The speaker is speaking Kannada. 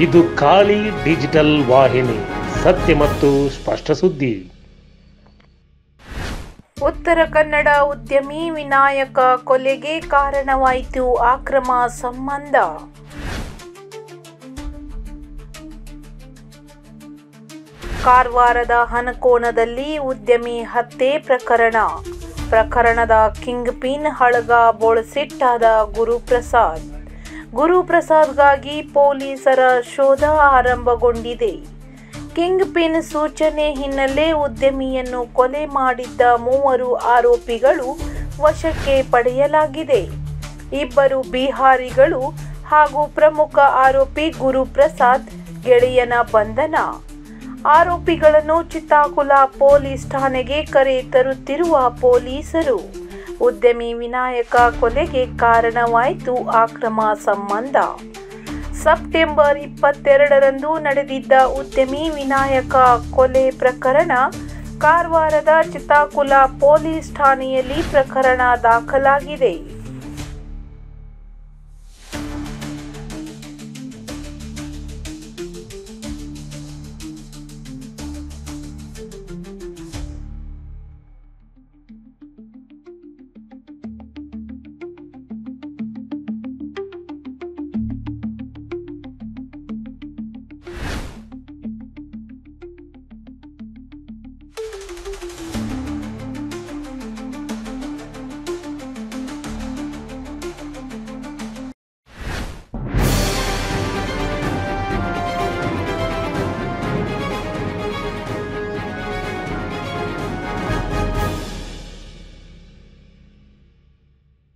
ಇದು ಖಾಲಿ ಡಿಜಿಟಲ್ ವಾಹಿನಿ, ಸತ್ಯ ಮತ್ತು ಸ್ಪಷ್ಟ ಸುದ್ದಿ. ಉತ್ತರ ಕನ್ನಡ ಉದ್ಯಮಿ ವಿನಾಯಕ ಕೊಲೆಗೆ ಕಾರಣವಾಯಿತು ಅಕ್ರಮ ಸಂಬಂಧ. ಕಾರವಾರದ ಹನಕೋನದಲ್ಲಿ ಉದ್ಯಮಿ ಹತ್ಯೆ ಪ್ರಕರಣದ ಕಿಂಗ್ ಪಿನ್ ಹಳಗ ಬೋಳಸಿಟ್ಟಾದ ಗುರುಪ್ರಸಾದ್ಗಾಗಿ ಪೊಲೀಸರ ಶೋಧ ಆರಂಭಗೊಂಡಿದೆ. ಕಿಂಗ್ ಪಿನ್ ಸೂಚನೆ ಹಿನ್ನೆಲೆ ಉದ್ಯಮಿಯನ್ನು ಕೊಲೆ ಮಾಡಿದ್ದ 3 ಆರೋಪಿಗಳು ವಶಕ್ಕೆ ಪಡೆಯಲಾಗಿದೆ. 2 ಬಿಹಾರಿಗಳು ಹಾಗೂ ಪ್ರಮುಖ ಆರೋಪಿ ಗುರುಪ್ರಸಾದ್ ಗೆಳೆಯನ ಬಂಧನ. ಆರೋಪಿಗಳನ್ನು ಚಿತ್ತಾಕುಲ ಪೊಲೀಸ್ ಠಾಣೆಗೆ ಕರೆ ತರುತ್ತಿರುವ ಪೊಲೀಸರು. ಉದ್ಯಮಿ ವಿನಾಯಕ ಕೊಲೆಗೆ ಕಾರಣವಾಯಿತು ಅಕ್ರಮ ಸಂಬಂಧ. ಸೆಪ್ಟೆಂಬರ್ 22ರಂದು ನಡೆದಿದ್ದ ಉದ್ಯಮಿ ವಿನಾಯಕ ಕೊಲೆ ಪ್ರಕರಣ ಕಾರವಾರದ ಚಿತ್ತಾಕುಲ ಪೊಲೀಸ್ ಠಾಣೆಯಲ್ಲಿ ಪ್ರಕರಣ ದಾಖಲಾಗಿದೆ.